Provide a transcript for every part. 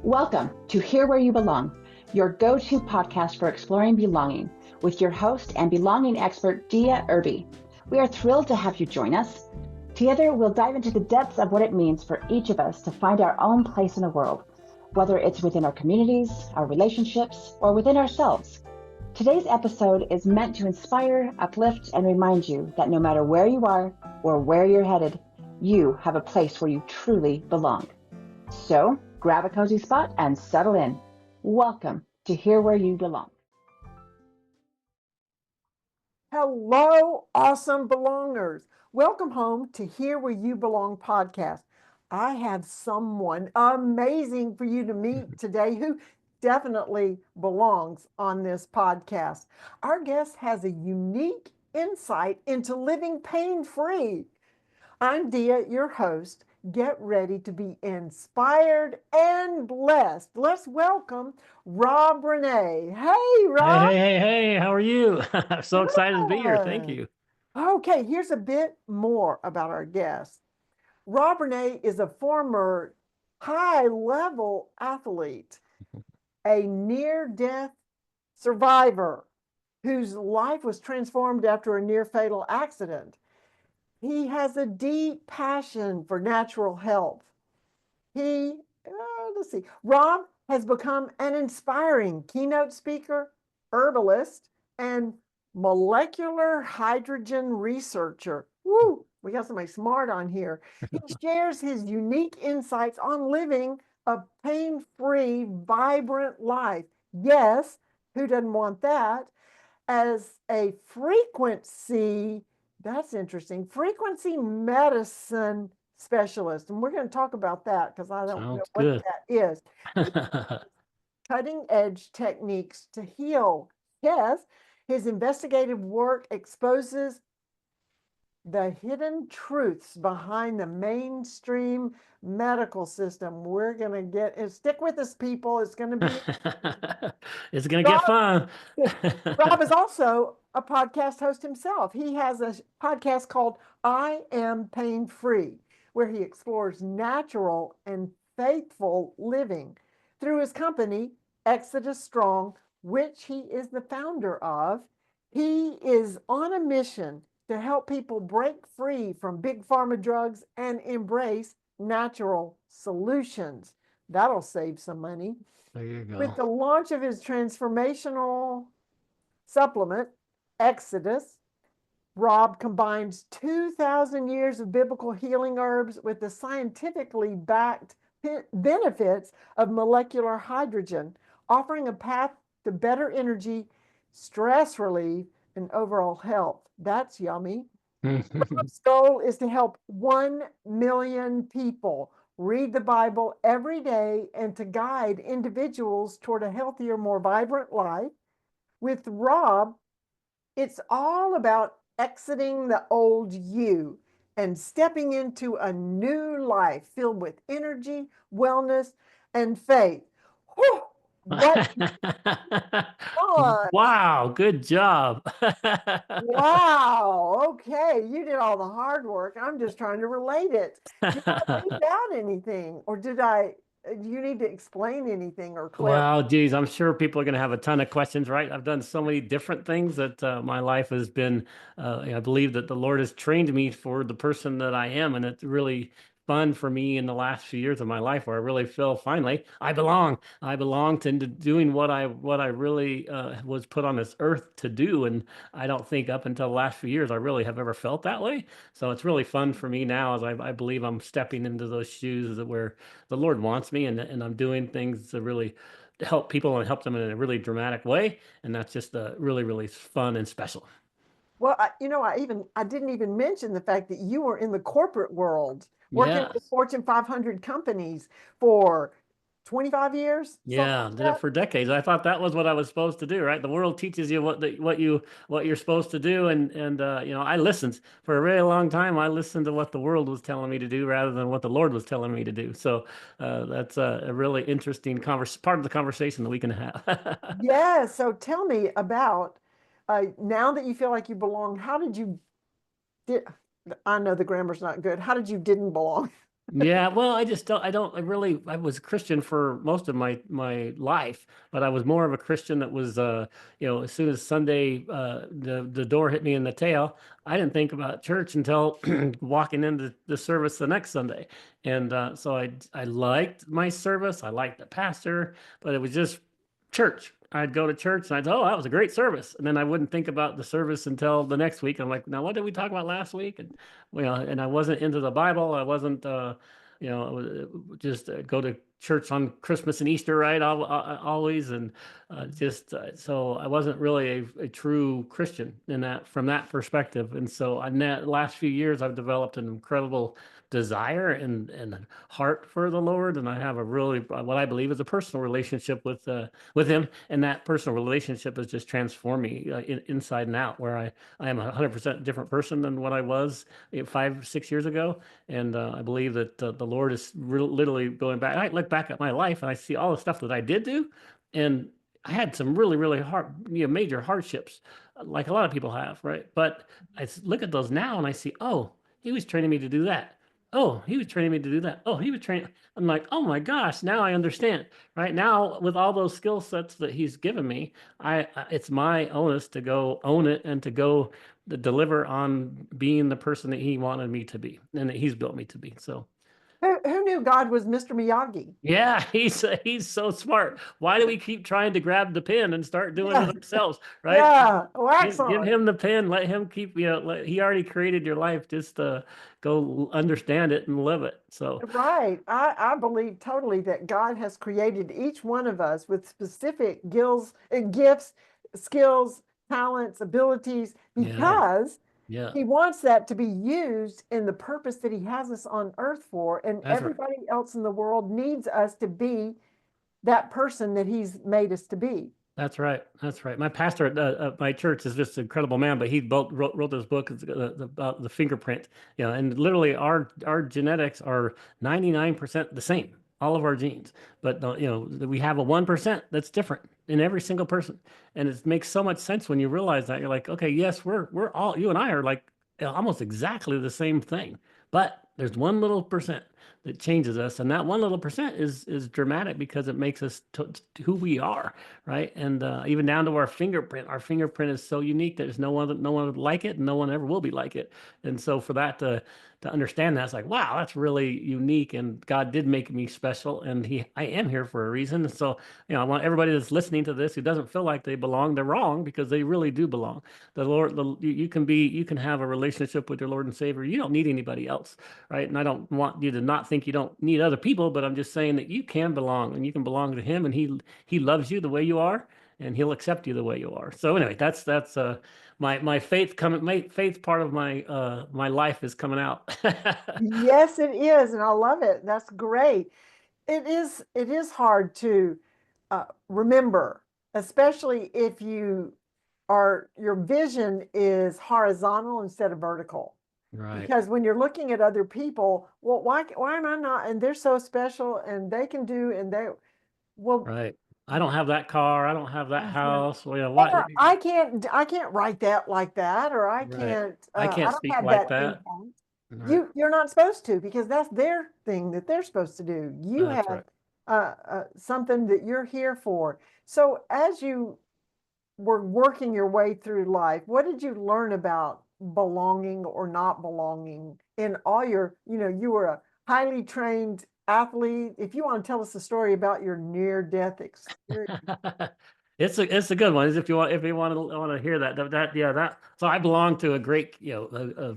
Welcome to Here Where You Belong, your go-to podcast for exploring belonging with your host and belonging expert, Dia Irby. We are thrilled to have you join us. Together, we'll dive into the depths of what it means for each of us to find our own place in the world, whether it's within our communities, our relationships, or within ourselves. Today's episode is meant to inspire, uplift, and remind you that no matter where you are or where you're headed, you have a place where you truly belong. So, grab a cozy spot and settle in. Welcome to Here Where You Belong. Hello, awesome belongers. Welcome home to Here Where You Belong podcast. I have someone amazing for you to meet today who definitely belongs on this podcast. Our guest has a unique insight into living pain-free. I'm Dia, your host. Get ready to be inspired and blessed. Let's welcome Rob Rene. Hey, Rob. Hey, how are you? I'm so excited to be here. Thank you. Okay, here's a bit more about our guest. Rob Rene is a former high-level athlete, a near-death survivor whose life was transformed after a near-fatal accident. He has a deep passion for natural health. Rob has become an inspiring keynote speaker, herbalist, and molecular hydrogen researcher. Woo, we got somebody smart on here. He shares his unique insights on living a pain-free, vibrant life. Yes, who doesn't want that? As a that's interesting, frequency medicine specialist. And we're going to talk about that because I don't know what that is. Cutting edge techniques to heal. Yes, his investigative work exposes the hidden truths behind the mainstream medical system. We're going to stick with us, people. It's going to be it's going to get fun. Rob is also a podcast host himself. He has a podcast called I Am Pain Free, where he explores natural and faithful living through his company, Exodus Strong, which he is the founder of. He is on a mission to help people break free from big pharma drugs and embrace natural solutions. That'll save some money. There you go. With the launch of his transformational supplement, Exodus, Rob combines 2,000 years of biblical healing herbs with the scientifically backed benefits of molecular hydrogen, offering a path to better energy, stress relief, and overall health. That's yummy. Rob's goal is to help 1 million people read the Bible every day and to guide individuals toward a healthier, more vibrant life. With Rob, it's all about exiting the old you and stepping into a new life filled with energy, wellness, and faith. Whew, what Wow, good job. Wow, okay, you did all the hard work. I'm just trying to relate it. Did I leave out anything, or do you need to explain anything or clarify? Well, geez, I'm sure people are going to have a ton of questions, right? I've done so many different things that my life has been, I believe that the Lord has trained me for the person that I am. And it's really fun for me in the last few years of my life where I really feel finally I belong. I belong to doing what I really was put on this earth to do. And I don't think up until the last few years I really have ever felt that way. So it's really fun for me now as I believe I'm stepping into those shoes where the Lord wants me, and I'm doing things to really help people and help them in a really dramatic way. And that's just really, really fun and special. Well, I didn't even mention the fact that you were in the corporate world, working with Fortune 500 companies for 25 years. Yeah, did it for decades. I thought that was what I was supposed to do, right? The world teaches you what you're supposed to do, and I listened for a very long time. I listened to what the world was telling me to do rather than what the Lord was telling me to do. So that's a really interesting part of the conversation that we can have. Yeah. So tell me about now that you feel like you belong. I know the grammar's not good. How did you didn't belong? Yeah, well, I was a Christian for most of my life, but I was more of a Christian that was as soon as Sunday the door hit me in the tail, I didn't think about church until walking into the service the next Sunday. And so I liked my service, I liked the pastor, but it was just church. I'd go to church and I'd say, oh, that was a great service. And then I wouldn't think about the service until the next week. I'm like, now what did we talk about last week? And and I wasn't into the Bible. I wasn't just go to church on Christmas and Easter, right? Always, and so I wasn't really a true Christian in that from that perspective. And so in that last few years, I've developed an incredible desire and heart for the Lord, and I have a really what I believe is a personal relationship with Him, and that personal relationship has just transformed me inside and out. Where I am a 100% different person than what I was 5, 6 years ago. And I believe that the Lord is literally going back. I look back at my life and I see all the stuff that I did do. And I had some really, really hard, major hardships, like a lot of people have, right? But look at those now and I see, oh, He was training me to do that. Oh, He was training me to do that. Oh, He was training. I'm like, oh my gosh, now I understand. Right now, with all those skill sets that He's given me, it's my onus to go own it and to go deliver on being the person that He wanted me to be and that He's built me to be. So Who knew God was Mr. Miyagi? yeah, he's so smart. Why do we keep trying to grab the pen and start doing Yeah, it ourselves, right? yeah. Oh, Give excellent. him the pen. Let him keep, he already created your life. Just go understand it and live it. So Right. I believe totally that God has created each one of us with specific gifts, skills, talents, abilities, yeah, because yeah, He wants that to be used in the purpose that He has us on earth for. And that's right. everybody else in the world needs us to be that person that He's made us to be. That's right. That's right. My pastor at my church is just an incredible man, but he wrote this book about the fingerprint. And literally our genetics are 99% the same, all of our genes. But we have a 1% that's different in every single person, and it makes so much sense when you realize that. You're like, okay, yes, we're all you and I are like almost exactly the same thing, but there's one little percent that changes us, and that one little percent is dramatic because it makes us who we are, right? And even down to our fingerprint. Our fingerprint is so unique that there's no one would like it, and no one ever will be like it. And so for that to understand that, it's like, wow, that's really unique, and God did make me special, and I am here for a reason. And so I want everybody that's listening to this who doesn't feel like they belong, they're wrong, because they really do belong. The Lord, you can have a relationship with your Lord and Savior. You don't need anybody else, right? And I don't want you to not think you don't need other people, but I'm just saying that you can belong, and you can belong to Him, and He loves you the way you are, and He'll accept you the way you are. So anyway, that's my faith part of my life is coming out. Yes, it is, and I love it. That's great. It is hard to remember, especially if your vision is horizontal instead of vertical. Right. Because when you're looking at other people, well, why am I not? And they're so special, and they can do, and they well, Right. I don't have that car. I don't have that yeah. house. Well, what? Or I can't write that like that, or I Right. can't I I can't don't speak have like that that. income. Right. You're not supposed to, because that's their thing that they're supposed to do. You That's have right. something that you're here for. So as you were working your way through life, what did you learn about belonging or not belonging in all you were a highly trained athlete. If you want to tell us a story about your near-death experience. It's a good one. If you want to hear that. So I belong to a great a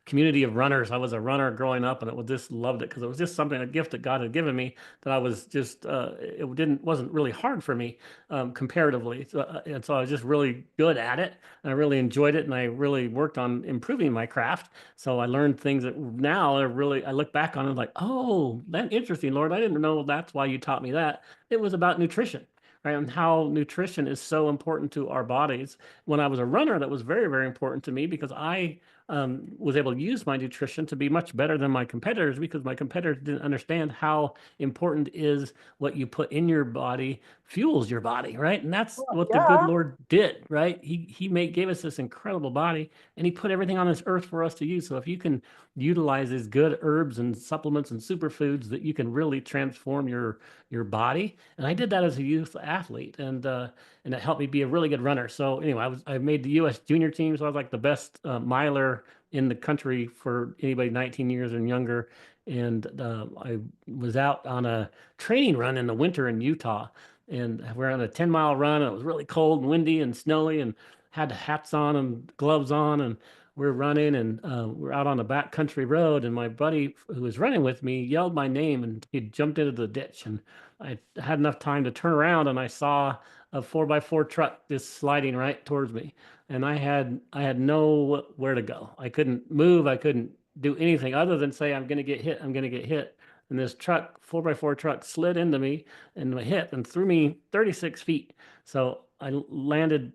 community of runners. I was a runner growing up, and it was just loved it because it was just something, a gift that God had given me, that I was just it wasn't really hard for me comparatively. And so I was just really good at it, and I really enjoyed it, and I really worked on improving my craft. So I learned things that now I look back on it like, oh, that's interesting, Lord. I didn't know that's why you taught me that. It was about nutrition, right? And how nutrition is so important to our bodies. When I was a runner, that was very, very important to me because I was able to use my nutrition to be much better than my competitors, because my competitors didn't understand how important is what you put in your body fuels your body, right? And that's Well, what the good yeah. Lord did, right? He gave us this incredible body, and He put everything on this earth for us to use. So if you can utilizes good herbs and supplements and superfoods that you can really transform your body. And I did that as a youth athlete, and it helped me be a really good runner. So anyway, I made the U.S. junior team, so I was like the best miler in the country for anybody 19 years and younger. And I was out on a training run in the winter in Utah, and we're on a 10-mile run. And it was really cold and windy and snowy, and had hats on and gloves on, and we're running, and we're out on the back country road, and my buddy who was running with me yelled my name, and he jumped into the ditch, and I had enough time to turn around, and I saw a 4x4 truck just sliding right towards me, and I had nowhere to go. I couldn't move. I couldn't do anything other than say, I'm going to get hit. I'm going to get hit. And this truck, 4x4 truck, slid into me and hit and threw me 36 feet. So I landed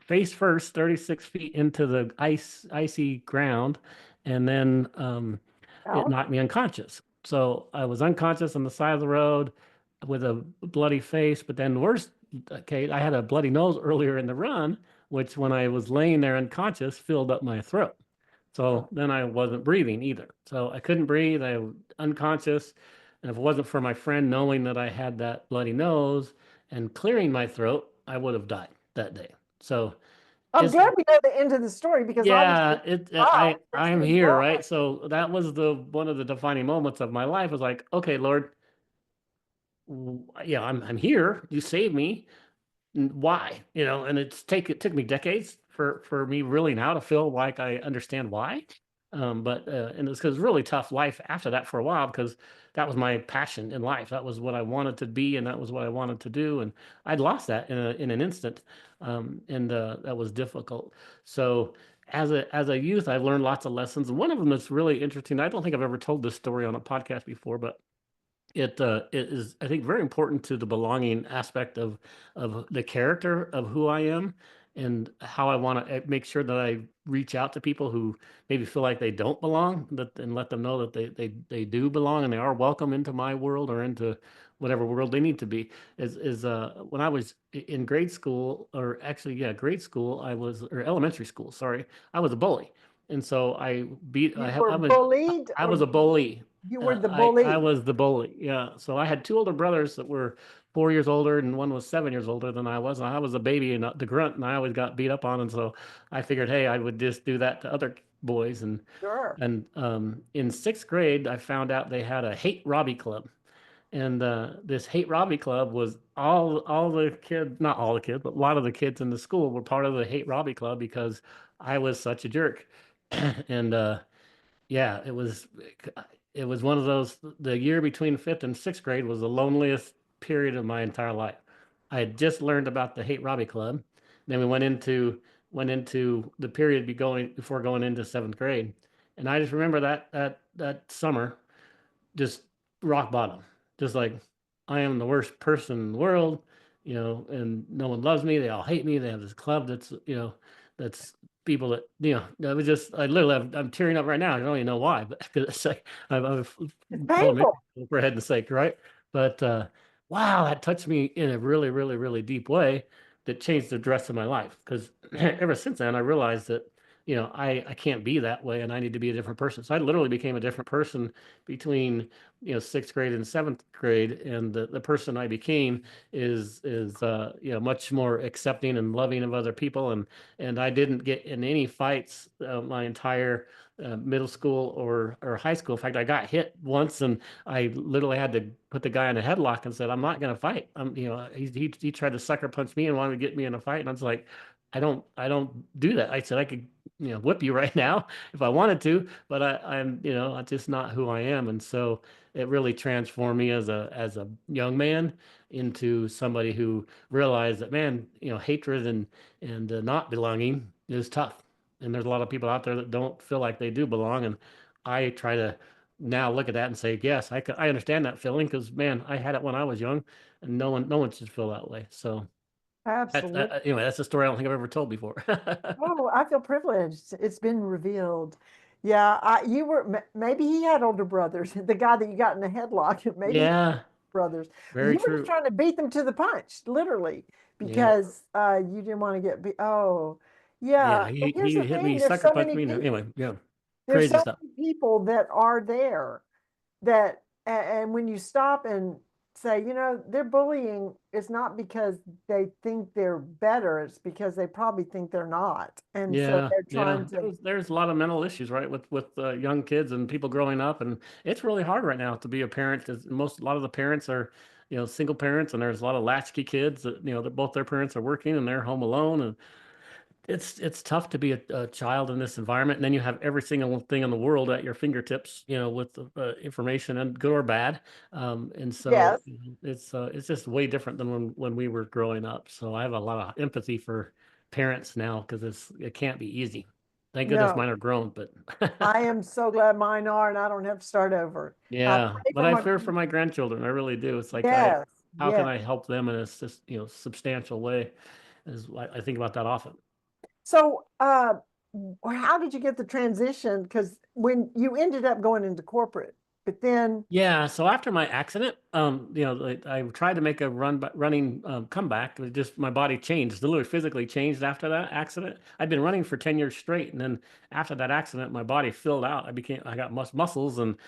face first, 36 feet into the icy ground, and then it knocked me unconscious. So I was unconscious on the side of the road with a bloody face. But then worse, Kate, I had a bloody nose earlier in the run, which when I was laying there unconscious, filled up my throat. So then I wasn't breathing either. So I couldn't breathe. I was unconscious. And if it wasn't for my friend knowing that I had that bloody nose and clearing my throat, I would have died that day. So I'm glad we know the end of the story, because yeah, wow, I'm here, right? So that was one of the defining moments of my life. Was like, okay, Lord, yeah, I'm here. You saved me. Why? And it took me decades for me really now to feel like I understand why. But and it's because it's really tough life after that for a while, because that was my passion in life. That was what I wanted to be, and that was what I wanted to do. And I'd lost that in an instant, and that was difficult. So as a youth, I've learned lots of lessons, and one of them that's really interesting. I don't think I've ever told this story on a podcast before, but it is, I think, very important to the belonging aspect of the character of who I am, and how I want to make sure that I reach out to people who maybe feel like they don't belong, and let them know that they do belong, and they are welcome into my world, or into whatever world they need to be. When I was in grade school, or actually, yeah, grade school, or elementary school, sorry, I was a bully. And so I was bullied. I was a bully. You were the bully. I was the bully. Yeah. So I had two older brothers that were 4 years older, and one was 7 years older than I was. And I was a baby and the grunt, and I always got beat up on. And so I figured, hey, I would just do that to other boys. And Sure. And in sixth grade, I found out they had a hate Robbie club. And this hate Robbie club was all the kids, not all the kids, but a lot of the kids in the school were part of the hate Robbie club, because I was such a jerk. And yeah, it was one of those. The year between fifth and sixth grade was the loneliest period of my entire life. I had just learned about the Hate Robbie Club. Then we went into the period before going into seventh grade, and I just remember that summer, just rock bottom, just like, I am the worst person in the world, and no one loves me. They all hate me. They have this club that's people that, that was just, I'm tearing up right now. I don't even know why, but it's like, I'm painful, for heaven's sake, right? But wow, that touched me in a really, really, really deep way that changed the rest of my life. Because ever since then, I realized that, I can't be that way, and I need to be a different person. So I literally became a different person between, sixth grade and seventh grade. And the person I became is much more accepting and loving of other people. And I didn't get in any fights my entire middle school or high school. In fact, I got hit once, and I literally had to put the guy in a headlock and said, I'm not going to fight. He tried to sucker punch me and wanted to get me in a fight. And I was like, I don't do that. I said, I could, whip you right now if I wanted to, but I'm just not who I am. And so it really transformed me as a young man into somebody who realized that, man, hatred and not belonging is tough. And there's a lot of people out there that don't feel like they do belong. And I try to now look at that and say, yes, I understand that feeling, because, man, I had it when I was young, and no one should feel that way. So absolutely. Anyway, that's a story I don't think I've ever told before. Oh, I feel privileged. It's been revealed. Yeah, maybe he had older brothers. The guy that you got in the headlock, maybe Yeah, brothers. very You were true. just trying to beat them to the punch, literally, because you didn't want to get beat. Oh, Yeah, yeah. And here's he the hit thing: me, there's sucker so punched many me. people. Anyway, yeah. There's Crazy so stuff. many people that are there that, and when you stop and say, they're bullying, it's not because they think they're better, it's because they probably think they're not. And so Yeah, they're yeah. trying to, There's a lot of mental issues, right, with young kids and people growing up, and it's really hard right now to be a parent because a lot of the parents are, single parents, and there's a lot of latchkey kids that that both their parents are working and they're home alone, and it's tough to be a child in this environment. And then you have every single thing in the world at your fingertips, with information, and good or bad. And so yes, it's just way different than when we were growing up. So I have a lot of empathy for parents now because it can't be easy. Thank goodness no, mine are grown, but I am so glad mine are, and I don't have to start over. yeah, Pray but for I my, fear for my grandchildren. I really do. It's like yes, how can yes. I help them in a substantial way? I think about that often. So, how did you get the transition? Because when you ended up going into corporate, but then, Yeah, so after my accident, I tried to make a running comeback. It just my body changed, literally physically changed after that accident. I'd been running for 10 years straight, and then after that accident, my body filled out. I got muscles and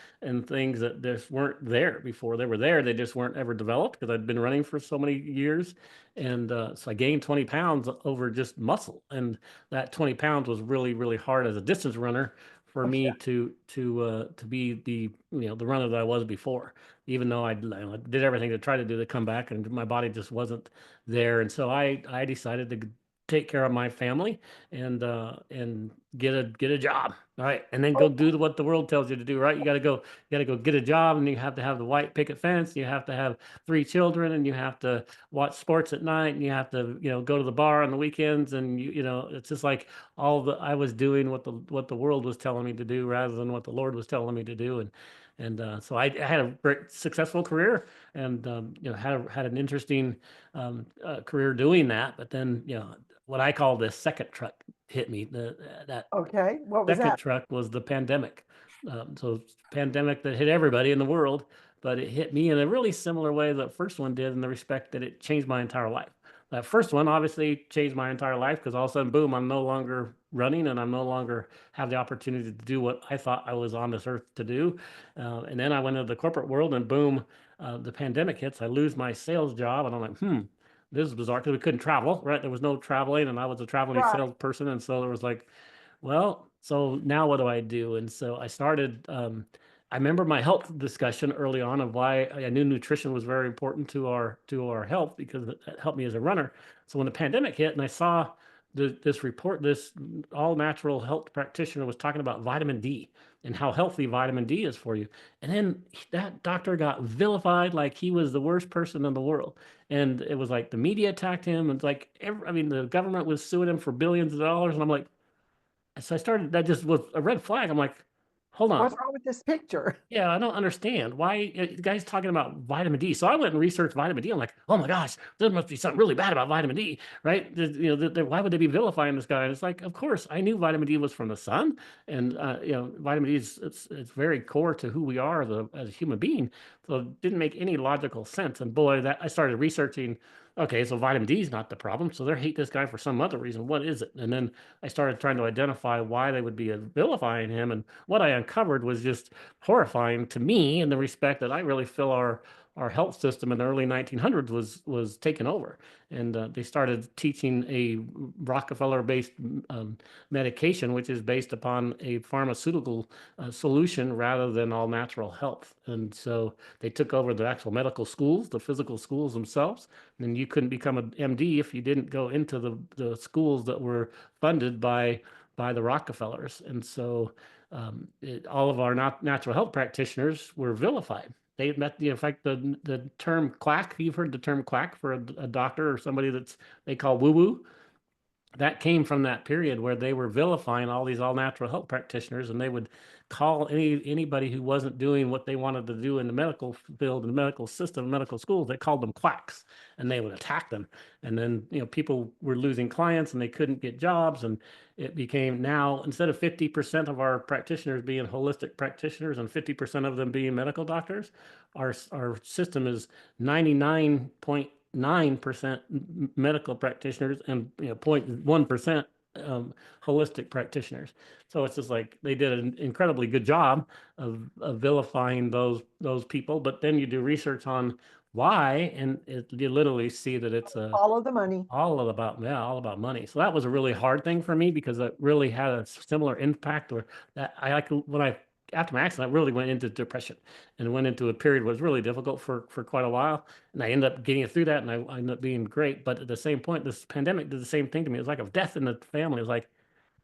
things that just weren't there before. They were there, they just weren't ever developed because I'd been running for so many years, and so I gained 20 pounds over just muscle, and that 20 pounds was really, really hard as a distance runner for okay, me to be the runner that I was before, even though I did everything to try to do the comeback, and my body just wasn't there. And so I decided to take care of my family and get a job, right, and then go do what the world tells you to do, right? You got to go get a job, and you have to have the white picket fence, you have to have 3 children, and you have to watch sports at night, and you have to go to the bar on the weekends, and it's just like I was doing what the world was telling me to do rather than what the Lord was telling me to do. And so I had a great successful career, and had an interesting career doing that. But then what I call the second truck hit me. That okay, what was second that? truck was the pandemic. So pandemic that hit everybody in the world, but it hit me in a really similar way that first one did, in the respect that it changed my entire life. That first one obviously changed my entire life because all of a sudden, boom, I'm no longer running, and I'm no longer have the opportunity to do what I thought I was on this earth to do. And then I went into the corporate world, and boom, the pandemic hits. I lose my sales job, and I'm like, this is bizarre because we couldn't travel, right? There was no traveling, and I was a traveling Right. salesperson. And so there was like, well, so now what do I do? And so I started, I remember my health discussion early on of why I knew nutrition was very important to our health because it helped me as a runner. So when the pandemic hit and I saw this report, this all natural health practitioner was talking about vitamin D and how healthy vitamin D is for you. And then that doctor got vilified like he was the worst person in the world. And it was like the media attacked him. And it's like, the government was suing him for billions of dollars. And I'm like, so I started, that just was a red flag. I'm like, hold on. What's wrong with this picture? Yeah, I don't understand why the guy's talking about vitamin D. So I went and researched vitamin D. I'm like, oh my gosh, there must be something really bad about vitamin D, right? Why would they be vilifying this guy? And it's like, of course, I knew vitamin D was from the sun, and vitamin D is it's very core to who we are as a human being. So it didn't make any logical sense. And boy, that I started researching. Okay, so vitamin D is not the problem. So they hate this guy for some other reason. What is it? And then I started trying to identify why they would be vilifying him. And what I uncovered was just horrifying to me in the respect that I really feel our health system in the early 1900s was taken over, and they started teaching a Rockefeller-based medication, which is based upon a pharmaceutical solution rather than all natural health. And so they took over the actual medical schools, the physical schools themselves, and you couldn't become an MD if you didn't go into the schools that were funded by the Rockefellers. And so all of our natural health practitioners were vilified. They met in fact, the term quack. You've heard the term quack for a doctor or somebody they call woo woo. That came from that period where they were vilifying all these all natural health practitioners, and they would call anybody who wasn't doing what they wanted to do in the medical field, in the medical system, medical schools. They called them quacks, and they would attack them. And then people were losing clients, and they couldn't get jobs, and it became, now instead of 50% of our practitioners being holistic practitioners and 50% of them being medical doctors, our system is 99.9% medical practitioners and 0.1% holistic practitioners. So it's just like they did an incredibly good job of vilifying those people. But then you do research on why, and you literally see that it's Follow the money. all about money. So that was a really hard thing for me because it really had a similar impact. Or that I like when I after my accident, I really went into depression and went into a period that was really difficult for quite a while. And I ended up getting through that, and I ended up being great. But at the same point, this pandemic did the same thing to me. It was like a death in the family. It was like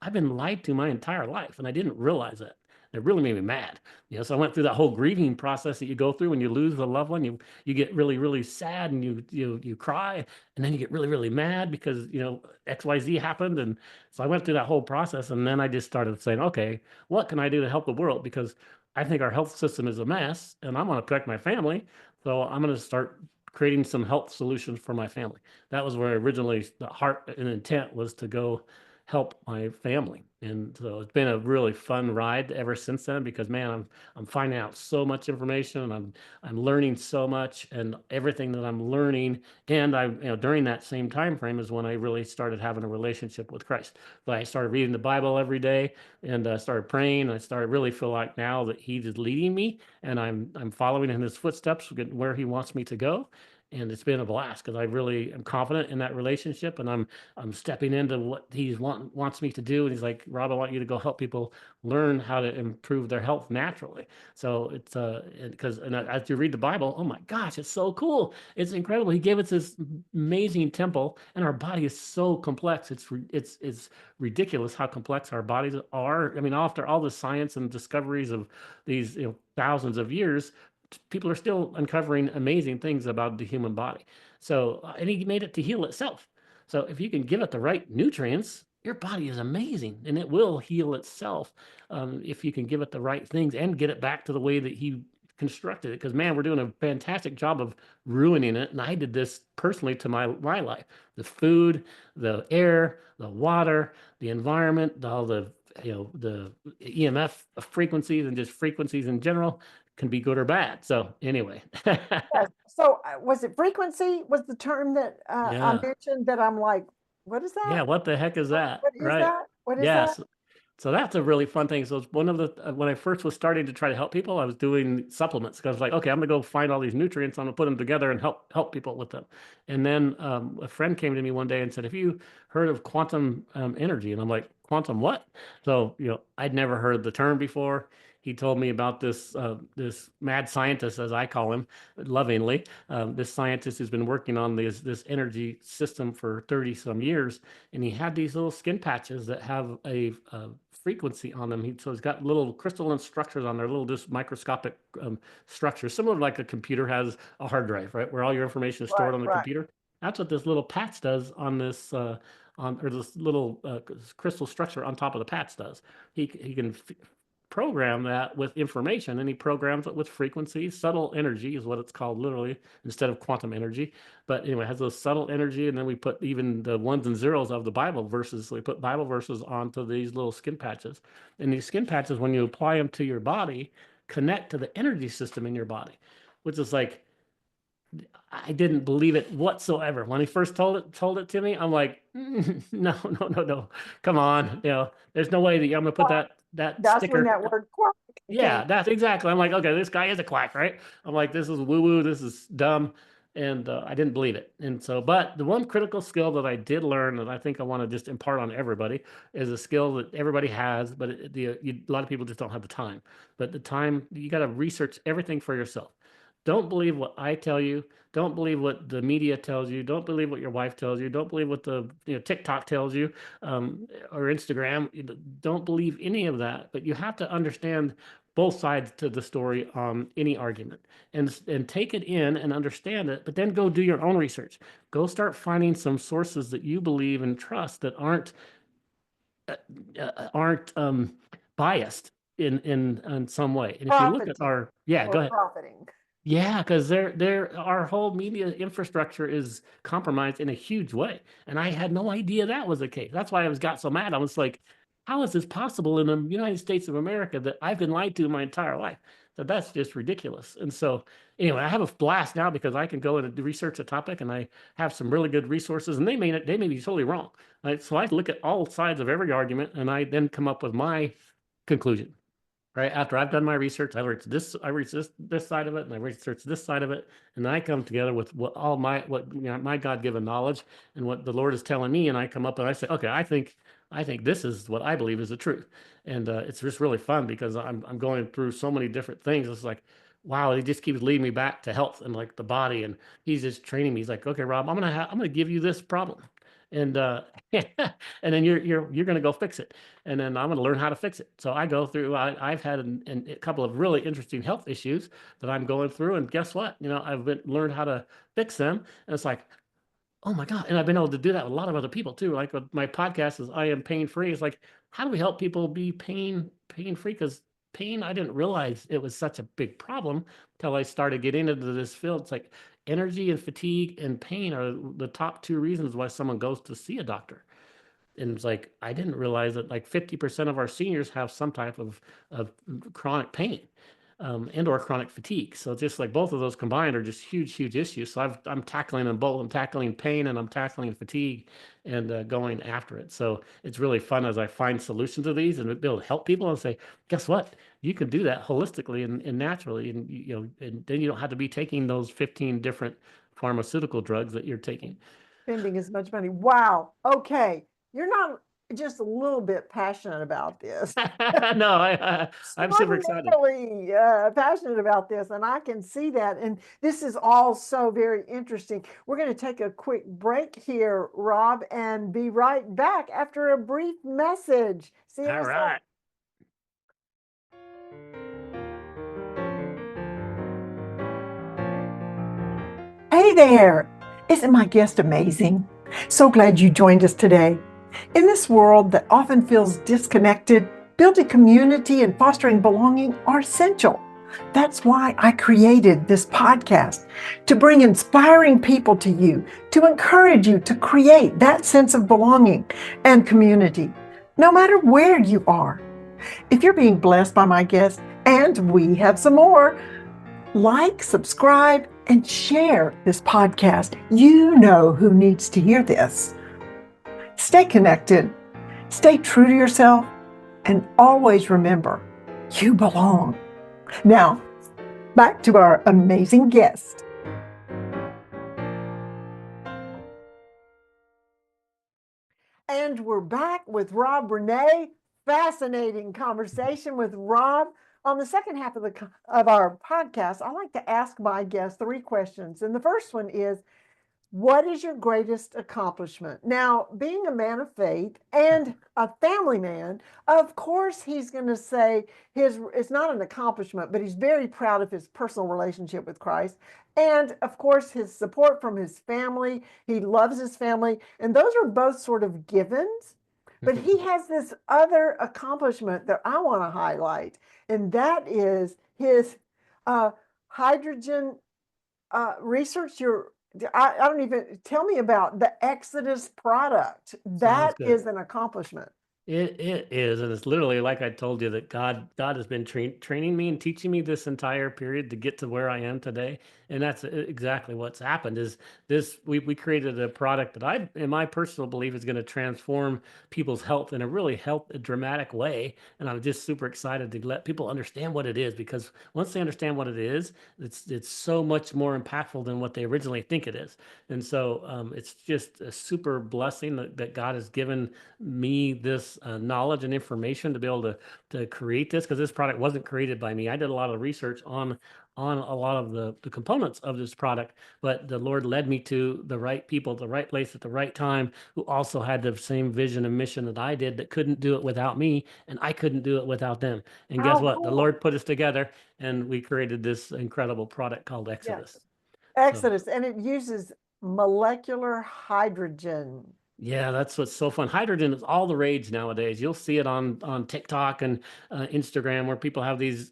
I've been lied to my entire life, and I didn't realize it. It really made me mad. So I went through that whole grieving process that you go through when you lose a loved one. You get really, really sad, and you cry, and then you get really, really mad because XYZ happened. And so I went through that whole process, and then I just started saying, okay, what can I do to help the world? Because I think our health system is a mess, and I want to protect my family. So I'm going to start creating some health solutions for my family. That was where originally the heart and intent was to go help my family. And so it's been a really fun ride ever since then, because man, I'm finding out so much information, and I'm learning so much, and everything that I'm learning. And during that same time frame is when I really started having a relationship with Christ. So I started reading the Bible every day, and started praying. And I started really feel like now that He is leading me, and I'm following in His footsteps, where He wants me to go. And it's been a blast because I really am confident in that relationship, and I'm stepping into what He wants me to do. And He's like, Rob, I want you to go help people learn how to improve their health naturally. So it's because as you read the Bible, oh my gosh, it's so cool. It's incredible. He gave us this amazing temple, and our body is so complex. It's ridiculous how complex our bodies are. I mean, after all the science and discoveries of these thousands of years, people are still uncovering amazing things about the human body. So, and He made it to heal itself. So if you can give it the right nutrients, your body is amazing, and it will heal itself if you can give it the right things and get it back to the way that He constructed it. Because man, we're doing a fantastic job of ruining it. And I did this personally to my life: the food, the air, the water, the environment, all the the EMF frequencies, and just frequencies in general can be good or bad. So anyway. Yes. So was it frequency was the term that I Yeah. mentioned, that I'm like, what is that? Yeah, what the heck is that? What is Right. that? What is Yes. that? So that's a really fun thing. So it's one of the when I first was starting to try to help people, I was doing supplements, because I was like, okay, I'm gonna go find all these nutrients, I'm gonna put them together and help people with them. And then a friend came to me one day and said, "Have you heard of quantum energy?" And I'm like, "Quantum what?" So I'd never heard the term before. He told me about this mad scientist, as I call him lovingly, this scientist who's been working on this energy system for 30 some years, and he had these little skin patches that have a frequency on them. So he's got little crystalline structures on there, little just microscopic structures, similar to like a computer has a hard drive, right, where all your information is stored on the computer. That's what this little patch does on this or this little crystal structure on top of the patch does. He can program that with information, and he programs it with frequencies. Subtle energy is what it's called, literally, instead of quantum energy. But anyway, it has those subtle energy, and then we put even the ones and zeros of the Bible verses. So we put Bible verses onto these little skin patches, and these skin patches, when you apply them to your body, connect to the energy system in your body, which is like, I didn't believe it whatsoever. When he first told it to me, I'm like, no, come on, there's no way that I'm gonna put that That's sticker. when that word quack. Yeah, that's exactly. I'm like, okay, this guy is a quack, right? I'm like, this is woo-woo, this is dumb. And I didn't believe it. And so, but the one critical skill that I did learn that I think I want to just impart on everybody is a skill that everybody has, but a lot of people just don't have the time. But the time, you got to research everything for yourself. Don't believe what I tell you. Don't believe what the media tells you. Don't believe what your wife tells you. Don't believe what the TikTok tells you or Instagram. Don't believe any of that. But you have to understand both sides to the story on any argument, and take it in and understand it. But then go do your own research. Go start finding some sources that you believe and trust that aren't biased in some way. And if you look at our go ahead. Profiting. Yeah, because our whole media infrastructure is compromised in a huge way. And I had no idea that was the case. That's why got so mad. I was like, how is this possible in the United States of America that I've been lied to my entire life? that that's just ridiculous. And so anyway, I have a blast now because I can go and research a topic, and I have some really good resources, and they may be totally wrong. Right? So I look at all sides of every argument, and I then come up with my conclusion. Right after I've done my research, I research this side of it, and I research this side of it, and I come together with my God-given knowledge and what the Lord is telling me, and I come up and I say, okay, I think this is what I believe is the truth, and it's just really fun because I'm going through so many different things. It's like, wow, he just keeps leading me back to health and like the body, and he's just training me. He's like, okay, Rob, I'm gonna give you this problem, and and then you're gonna go fix it, and then I'm going to learn how to fix it. So I go through. I've had a couple of really interesting health issues that I'm going through, and guess what? I've learned how to fix them, and it's like, oh my God! And I've been able to do that with a lot of other people too. Like with my podcast is I Am Pain Free. It's like, how do we help people be pain free? Because pain, I didn't realize it was such a big problem until I started getting into this field. It's like energy and fatigue and pain are the top two reasons why someone goes to see a doctor. And it's like, I didn't realize that like 50% of our seniors have some type of chronic pain and or chronic fatigue. So it's just like both of those combined are just huge issues. So I'm tackling them both. I'm tackling pain and I'm tackling fatigue and going after it. So it's really fun as I find solutions to these and be able to help people and say, guess what? You can do that holistically and naturally. And, and then you don't have to be taking those 15 different pharmaceutical drugs that you're taking. Spending as much money. Wow. Okay. You're not just a little bit passionate about this. No, I'm super excited. Really passionate about this, and I can see that. And this is all so very interesting. We're going to take a quick break here, Rob, and be right back after a brief message. See you. All right. Hey there! Isn't my guest amazing? So glad you joined us today. In this world that often feels disconnected, building community and fostering belonging are essential. That's why I created this podcast, to bring inspiring people to you, to encourage you to create that sense of belonging and community, no matter where you are. If you're being blessed by my guest, and we have some more, like, subscribe, and share this podcast. You know who needs to hear this. Stay connected, stay true to yourself, and always remember, you belong. Now, back to our amazing guest. And we're back with Rob Rene. Fascinating conversation with Rob. On the second half of our podcast, I like to ask my guests 3 questions. And the first one is, what is your greatest accomplishment? Now, being a man of faith and a family man, of course, he's going to say it's not an accomplishment, but he's very proud of his personal relationship with Christ. And of course, his support from his family. He loves his family. And those are both sort of givens. But he has this other accomplishment that I want to highlight, and that is his hydrogen research. I don't even, tell me about the Exodus product. That is an accomplishment. It is, and it's literally like I told you that God has been training me and teaching me this entire period to get to where I am today, and that's exactly what's happened. Is this we created a product that in my personal belief, is going to transform people's health in a really dramatic way, and I'm just super excited to let people understand what it is, because once they understand what it is, it's so much more impactful than what they originally think it is, and so it's just a super blessing that God has given me this knowledge and information to be able to create this, because this product wasn't created by me. I did a lot of research on a lot of the components of this product, but the Lord led me to the right people at the right place at the right time, who also had the same vision and mission that I did, that couldn't do it without me, and I couldn't do it without them. And guess what? The Lord put us together, and we created this incredible product called Exodus. Yes. Exodus, and it uses molecular hydrogen. Yeah, that's what's so fun. Hydrogen is all the rage nowadays. You'll see it on TikTok and Instagram, where people have these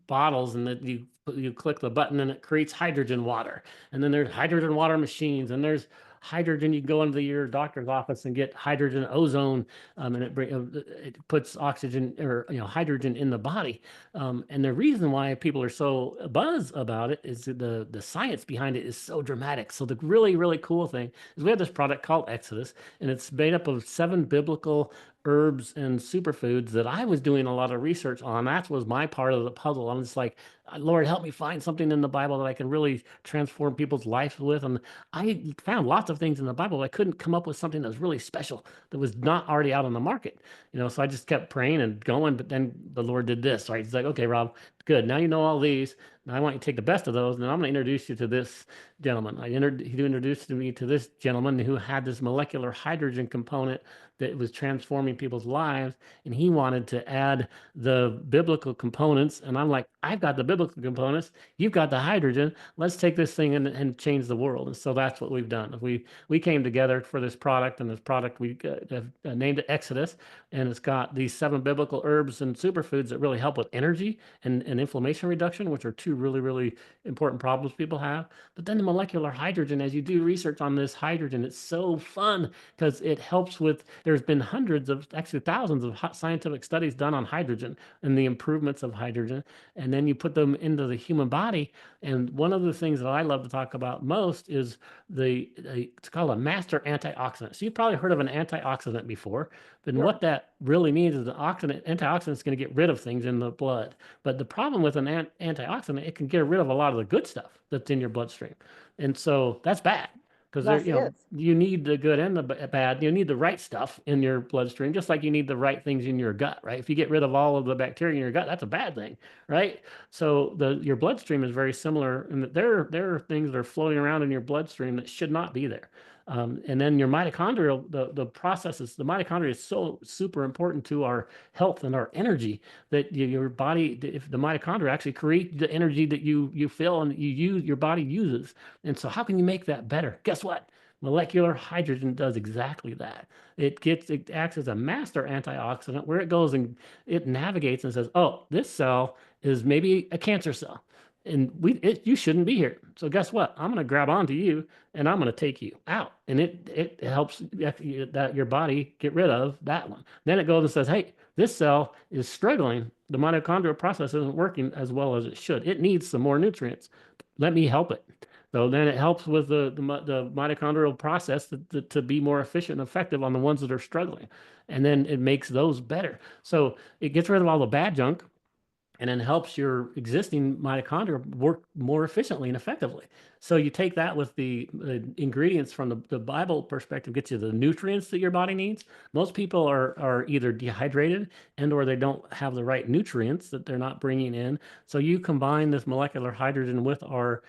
bottles, and that you click the button and it creates hydrogen water. And then there's hydrogen water machines, and there's hydrogen. You can go into your doctor's office and get hydrogen ozone, and it puts oxygen or hydrogen in the body. And the reason why people are so buzz about it is the science behind it is so dramatic. So the really, really cool thing is we have this product called Exodus, and it's made up of 7 biblical herbs and superfoods that I was doing a lot of research on. That was my part of the puzzle. I'm just like, Lord, help me find something in the Bible that I can really transform people's lives with. And I found lots of things in the Bible. I couldn't come up with something that was really special that was not already out on the market. So I just kept praying and going, but then the Lord did this, right? He's like, okay, Rob, good. Now you know all these. Now I want you to take the best of those, and I'm going to introduce you to this gentleman. He introduced me to this gentleman who had this molecular hydrogen component that was transforming people's lives, and he wanted to add the biblical components. And I'm like, I've got the biblical components, you've got the hydrogen. Let's take this thing and change the world. And so that's what we've done. We came together for this product, and this product we have named it Exodus, and it's got these 7 biblical herbs and superfoods that really help with energy and inflammation reduction, which are 2 really, really important problems people have. But then the molecular hydrogen, as you do research on this hydrogen, it's so fun because it helps with, there's been hundreds of, actually thousands of scientific studies done on hydrogen and the improvements of hydrogen. And then you put them into the human body. And one of the things that I love to talk about most is it's called a master antioxidant. So you've probably heard of an antioxidant before, but Sure. what that really means is an antioxidant is going to get rid of things in the blood. But the problem with an antioxidant, it can get rid of a lot of the good stuff that's in your bloodstream. And so that's bad. Because you need the good and the bad. You need the right stuff in your bloodstream, just like you need the right things in your gut, right? If you get rid of all of the bacteria in your gut, that's a bad thing, right? So your bloodstream is very similar, and there are things that are floating around in your bloodstream that should not be there. And then your mitochondrial, the processes, the mitochondria is so super important to our health and our energy that your body, if the mitochondria actually create the energy that you feel and your body uses. And so how can you make that better? Guess what? Molecular hydrogen does exactly that. It acts as a master antioxidant where it goes and it navigates and says, oh, this cell is maybe a cancer cell. And you shouldn't be here. So guess what? I'm going to grab onto you and I'm going to take you out. And it helps that your body get rid of that one. Then it goes and says, hey, this cell is struggling. The mitochondrial process isn't working as well as it should. It needs some more nutrients. Let me help it. So then it helps with the mitochondrial process to be more efficient and effective on the ones that are struggling. And then it makes those better. So it gets rid of all the bad junk, and then helps your existing mitochondria work more efficiently and effectively. So you take that with the ingredients from the Bible perspective, gets you the nutrients that your body needs. Most people are either dehydrated or they don't have the right nutrients that they're not bringing in. So you combine this molecular hydrogen with our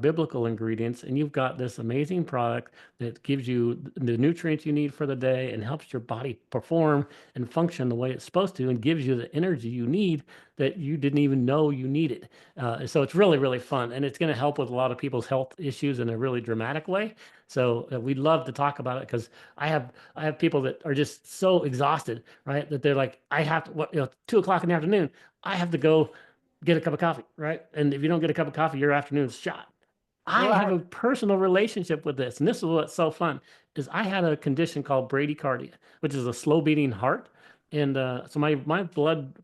biblical ingredients, and you've got this amazing product that gives you the nutrients you need for the day and helps your body perform and function the way it's supposed to, and gives you the energy you need that you didn't even know you needed. So it's really, really fun, and it's going to help with a lot of people's health issues in a really dramatic way. So we'd love to talk about it, because I have people that are just so exhausted, right? That they're like, I have to, 2 o'clock in the afternoon, I have to go get a cup of coffee, right? And if you don't get a cup of coffee, your afternoon's shot. I have a personal relationship with this, and this is what's so fun, is I had a condition called bradycardia, which is a slow beating heart. And so my blood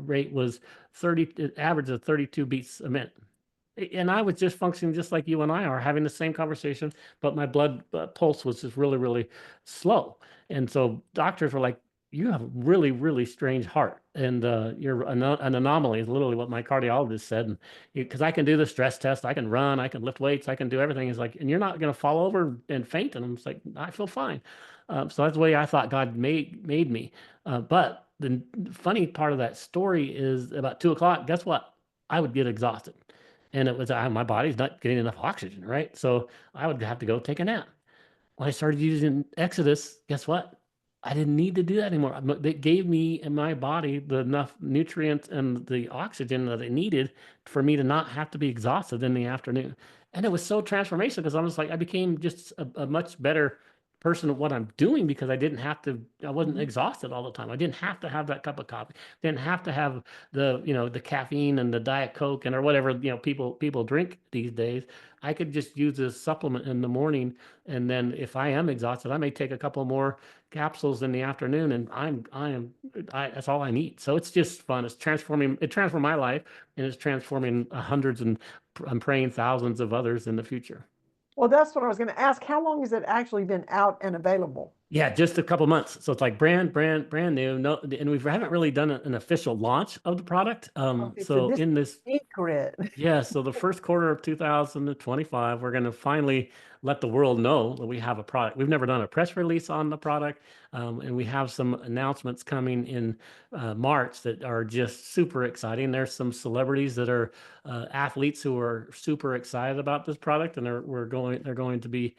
rate was 30, it averaged of 32 beats a minute. And I was just functioning just like you and I are, having the same conversation, but my blood pulse was just really, really slow. And so doctors were like, you have a really, really strange heart, and you're an anomaly, is literally what my cardiologist said. And because I can do the stress test, I can run, I can lift weights, I can do everything. He's like, and you're not going to fall over and faint. And I'm just like, I feel fine. So that's the way I thought God made me. But the funny part of that story is, about 2 o'clock, guess what? I would get exhausted, and it was my body's not getting enough oxygen, right? So I would have to go take a nap. When I started using Exodus, guess what? I didn't need to do that anymore. It gave me and my body enough nutrients and the oxygen that it needed for me to not have to be exhausted in the afternoon. And it was so transformational, because I was like, I became just a much better person of what I'm doing, because I didn't have to, I wasn't Mhm. exhausted all the time. I didn't have to have that cup of coffee. Didn't have to have the, the caffeine and the Diet Coke or whatever, people drink these days. I could just use this supplement in the morning. And then if I am exhausted, I may take a couple more capsules in the afternoon, and that's all I need. So it's just fun. It transformed my life, and it's transforming hundreds, and I'm praying thousands of others in the future. Well, that's what I was going to ask. How long has it actually been out and available? Yeah, just a couple months. So it's like brand new. No, and we haven't really done an official launch of the product. Okay, so So this in is this, secret. yeah, so the first quarter of 2025, we're going to finally let the world know that we have a product. We've never done a press release on the product, and we have some announcements coming in March that are just super exciting. There's some celebrities that are athletes who are super excited about this product, and they're going to be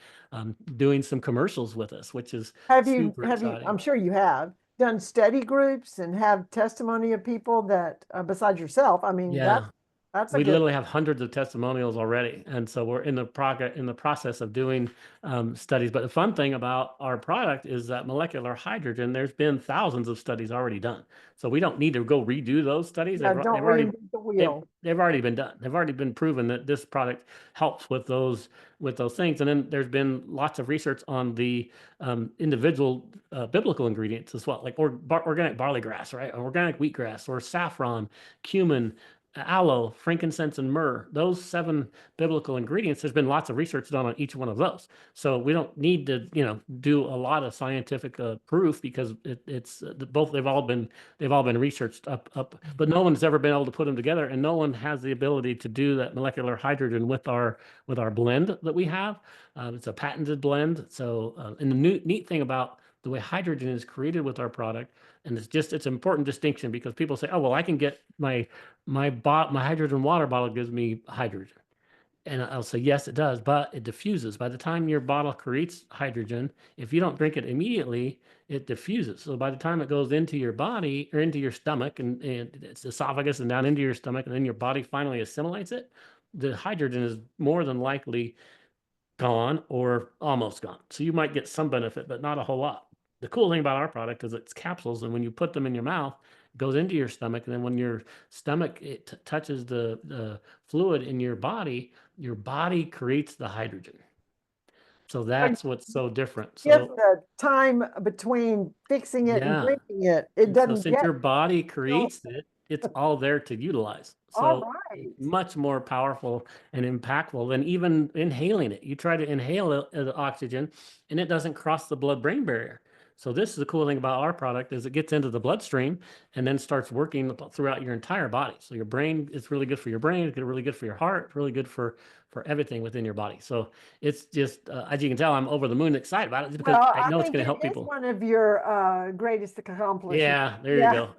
doing some commercials with us, which is super exciting. I'm sure you have done study groups and have testimony of people that, besides yourself, I mean, Yeah. that's a We good. literally have hundreds of testimonials already, and so we're in the process of doing studies. But the fun thing about our product is that molecular hydrogen, there's been thousands of studies already done, so we don't need to go redo those studies. Yeah, don't reinvent the wheel. They've already been done. They've already been proven that this product helps with those things. And then there's been lots of research on the individual biblical ingredients as well, like organic barley grass, right, or organic wheatgrass, or saffron, cumin, aloe, frankincense, and myrrh. Those 7 biblical ingredients, there's been lots of research done on each one of those. So we don't need to, do a lot of scientific proof, because it's both. They've all been researched up, but no one's ever been able to put them together, and no one has the ability to do that molecular hydrogen with our blend that we have. It's a patented blend. So, and the neat thing about the way hydrogen is created with our product, and it's an important distinction, because people say, oh, well, I can get my hydrogen water bottle gives me hydrogen. And I'll say, yes, it does, but it diffuses. By the time your bottle creates hydrogen, if you don't drink it immediately, it diffuses. So by the time it goes into your body, or into your stomach, and it's esophagus and down into your stomach, and then your body finally assimilates it, the hydrogen is more than likely gone or almost gone. So you might get some benefit, but not a whole lot. The cool thing about our product is it's capsules, and when you put them in your mouth, it goes into your stomach, and then when your stomach touches the fluid in your body creates the hydrogen. So that's what's so different. If So the time between fixing it and yeah, drinking it, it so doesn't since get. your body creates it, it's all there to utilize. All So right. much more powerful and impactful than even inhaling it. You try to inhale the oxygen, and it doesn't cross the blood-brain barrier. So this is the cool thing about our product, is it gets into the bloodstream and then starts working throughout your entire body. So your brain, it's really good for your brain. It's really good for your heart. It's really good for everything within your body. So it's just, as you can tell, I'm over the moon excited about it, because Well, I know it's going to help it is people. one of your greatest accomplishments. Yeah, there you go.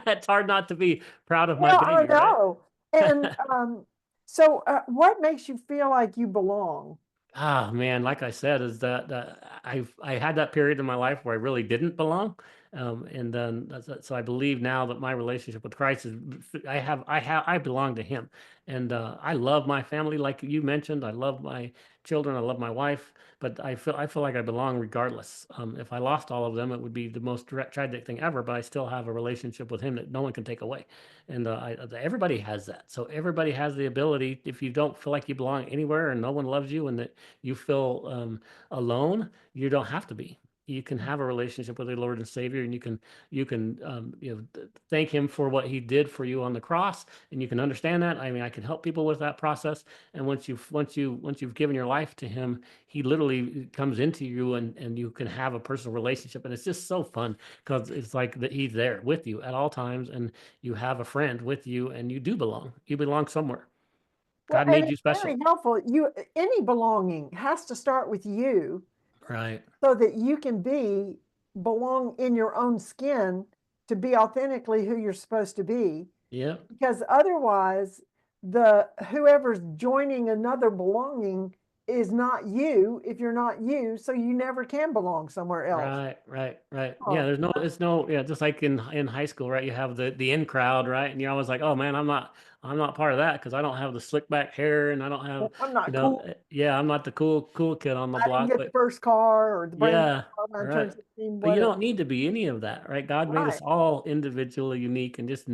It's hard not to be proud of my Well, baby, I right? know. And so what makes you feel like you belong? Ah, man, like I said, is that I had that period in my life where I really didn't belong, and then so I believe now that my relationship with Christ is, I belong to Him, and I love my family, like you mentioned. I love my children. I love my wife, but I feel like I belong regardless. If I lost all of them, it would be the most tragic thing ever. But I still have a relationship with Him that no one can take away, and everybody has that. So everybody has the ability. If you don't feel like you belong anywhere, and no one loves you, and that you feel alone, you don't have to be. You can have a relationship with the Lord and Savior, and you can thank Him for what He did for you on the cross, and you can understand that. I mean, I can help people with that process. And once you've given your life to Him, He literally comes into you, and you can have a personal relationship, and it's just so fun, because it's like that He's there with you at all times, and you have a friend with you, and you do belong. You belong somewhere. God made you special. Very helpful. Any belonging has to start with you, Right. so that you can belong in your own skin, to be authentically who you're supposed to be. Yeah. Because otherwise, whoever's joining another belonging is not you if you're not you, so you never can belong somewhere else. Right. Oh, Yeah, it's no, yeah, just like in high school, right? You have the in crowd, right? And you're always like, oh man, I'm I'm not part of that because I don't have the slick back hair and I don't have, I'm not cool. yeah, I'm not the cool kid on the I didn't block. get the But first car or the brand new yeah, car when I turned right. 16, But you whatever. don't need to be any of that, right? God made Right. us all individually unique, and just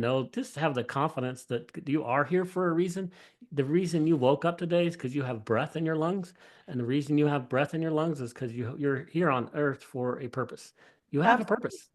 have the confidence that you are here for a reason. The reason you woke up today is because you have breath in your lungs, and the reason you have breath in your lungs is because you're here on earth for a purpose. You have a Absolutely. purpose.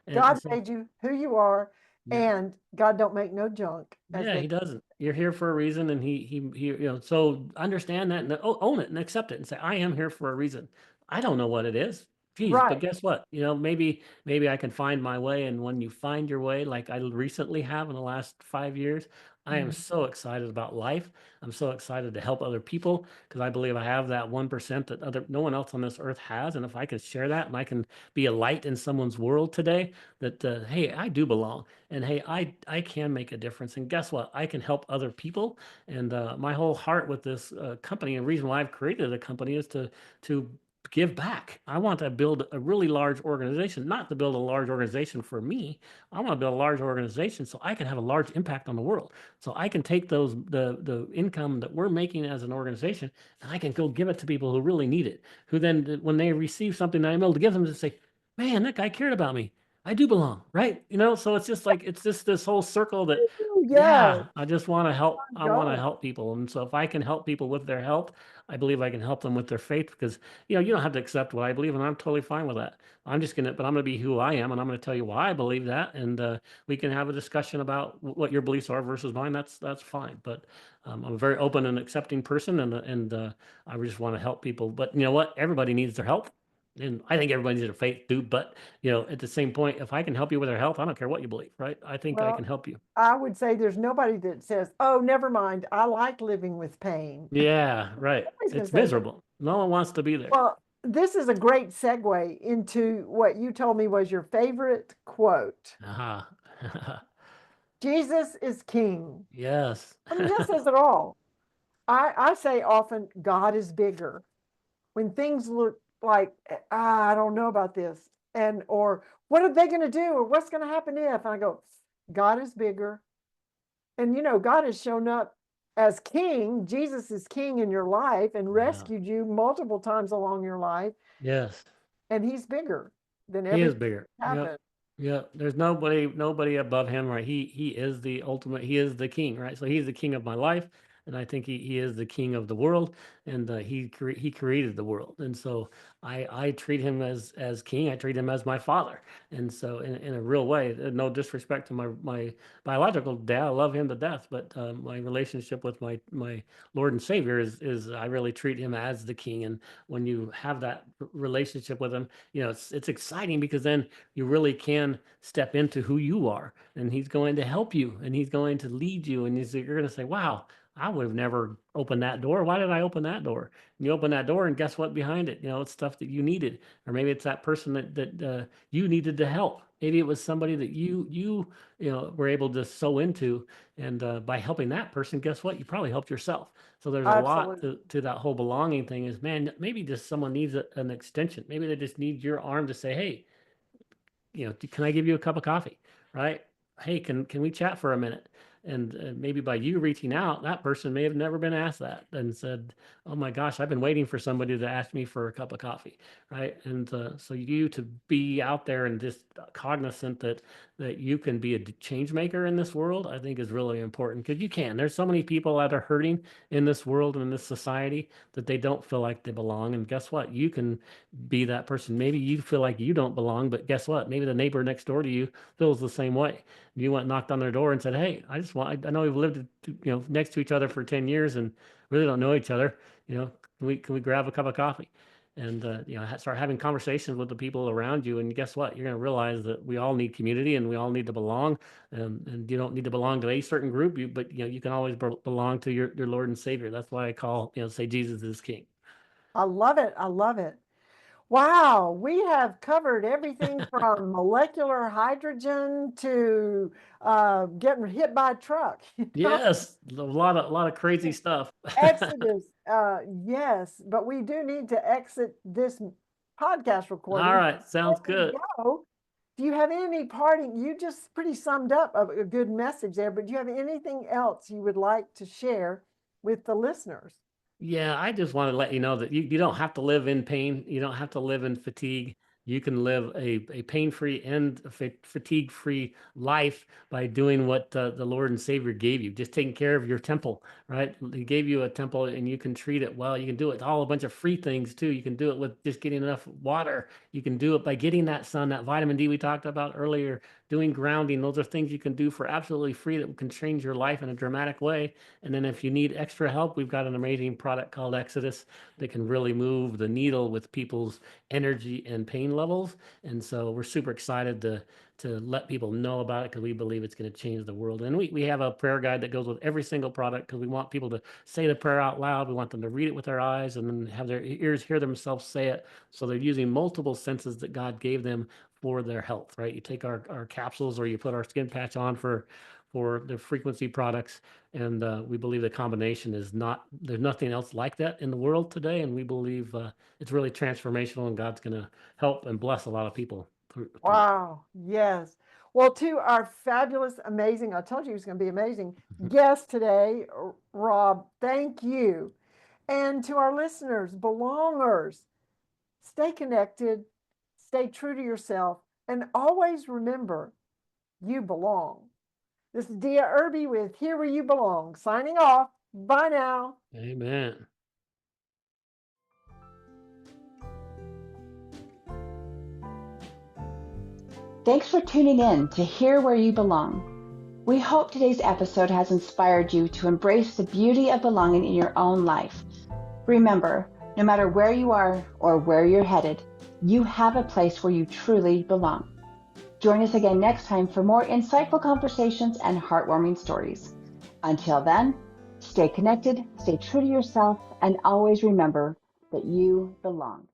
And God so, made you who you are, yeah. and God don't make no junk, as Yeah, they he doesn't. You're here for a reason, and so understand that and own it and accept it and say, I am here for a reason. I don't know what it is. Geez, but right. guess what? Maybe I can find my way. And when you find your way, like I recently have in the last 5 years, I am Mhm. so excited about life. I'm so excited to help other people because I believe I have that 1% that no one else on this earth has. And if I can share that and I can be a light in someone's world today, that hey, I do belong. And hey, I can make a difference. And guess what? I can help other people. And my whole heart with this company, and reason why I've created a company is to give back. I want to build a really large organization, not to build a large organization for me. I want to build a large organization so I can have a large impact on the world. So I can take the income that we're making as an organization, and I can go give it to people who really need it. Who then, when they receive something that I'm able to give them, to say, "Man, that guy cared about me. I do belong," right? So it's just like this whole circle that, Ooh, yes, yeah, I just want to help. I want to go. help people, and so if I can help people with their health, I believe I can help them with their faith because you don't have to accept what I believe, and I'm totally fine with that. But I'm gonna be who I am, and I'm gonna tell you why I believe that, and we can have a discussion about what your beliefs are versus mine. That's fine, but I'm a very open and accepting person, and I just want to help people. But you know what? Everybody needs their help. And I think everybody needs their faith too. But at the same point, if I can help you with their health, I don't care what you believe, right? I think I Well, can help you. I would say there's nobody that says, "Oh, never mind. I like living with pain." Yeah, right. Nobody's going to It's say that. miserable. No one wants to be there. Well, this is a great segue into what you told me was your favorite quote. Aha. Jesus is king. Yes. I mean, that says it all. I say often, God is bigger. When things look like, I don't know about this, or what are they going to do, or what's going to happen if, and I go, God is bigger. And God has shown up as king. Jesus is king in your life and Yeah. rescued you multiple times along your life, Yes. and he's bigger than He is everything bigger. that Yep. happened. Yep. There's nobody above him, right? He is the ultimate. He is the king, right? So he's the king of my life, and I think he is the king of the world, and he created the world, and so I treat him as king. I treat him as my father, and so in a real way. No disrespect to my biological dad, I love him to death, but my relationship with my Lord and Savior is I really treat him as the king, and when you have that relationship with him, it's exciting because then you really can step into who you are, and he's going to help you and he's going to lead you, and you're going to say, wow, I would have never opened that door. Why did I open that door? And you open that door, and guess what behind it? It's stuff that you needed, or maybe it's that person that you needed to help. Maybe it was somebody that were able to sow into, and by helping that person, guess what? You probably helped yourself. So there's a lot Absolutely. to that whole belonging thing. Is, man, maybe just someone needs an extension. Maybe they just need your arm to say, hey, can I give you a cup of coffee? Right? Hey, can we chat for a minute? And maybe by you reaching out, that person may have never been asked that and said, "Oh my gosh, I've been waiting for somebody to ask me for a cup of coffee." Right? And so you to be out there and just cognizant that you can be a change maker in this world, I think is really important because you can. There's so many people that are hurting in this world and in this society that they don't feel like they belong. And guess what? You can be that person. Maybe you feel like you don't belong, but guess what? Maybe the neighbor next door to you feels the same way. You went and knocked on their door and said, "Hey, I know we've lived, next to each other for 10 years and really don't know each other. Can we grab a cup of coffee?" And, start having conversations with the people around you. And guess what? You're going to realize that we all need community and we all need to belong. And you don't need to belong to a certain group, but you can always belong to your Lord and Savior. That's why I say Jesus is King. I love it. I love it. Wow, we have covered everything from molecular hydrogen to getting hit by a truck. Yes, a lot of crazy stuff. Exodus, yes, but we do need to exit this podcast All recording. right, sounds Before we good. go, do you have any parting? You just pretty summed up a good message there, but do you have anything else you would like to share with the listeners? Yeah, I just want to let you know that you don't have to live in pain. You don't have to live in fatigue. You can live a pain-free and fatigue-free life by doing what the Lord and Savior gave you, just taking care of your temple, right? He gave you a temple and you can treat it well. You can do it all a bunch of free things too. You can do it with just getting enough water. You can do it by getting that sun, that vitamin D we talked about earlier, doing grounding. Those are things you can do for absolutely free that can change your life in a dramatic way. And then if you need extra help, we've got an amazing product called Exodus that can really move the needle with people's energy and pain levels. And so we're super excited to let people know about it because we believe it's going to change the world. And we have a prayer guide that goes with every single product because we want people to say the prayer out loud. We want them to read it with their eyes and then have their ears hear themselves say it. So they're using multiple senses that God gave them for their health, right? You take our capsules or you put our skin patch on for the frequency products. And we believe the combination there's nothing else like that in the world today. And we believe it's really transformational and God's going to help and bless a lot of people. Wow. Yes. Well, to our fabulous, amazing, I told you he was going to be amazing guest today, Rob, thank you. And to our listeners, belongers, stay connected, stay true to yourself, and always remember you belong. This is Dia Irby with Here Where You Belong, signing off. Bye now. Amen. Thanks for tuning in to Here Where You Belong. We hope today's episode has inspired you to embrace the beauty of belonging in your own life. Remember, no matter where you are or where you're headed, you have a place where you truly belong. Join us again next time for more insightful conversations and heartwarming stories. Until then, stay connected, stay true to yourself, and always remember that you belong.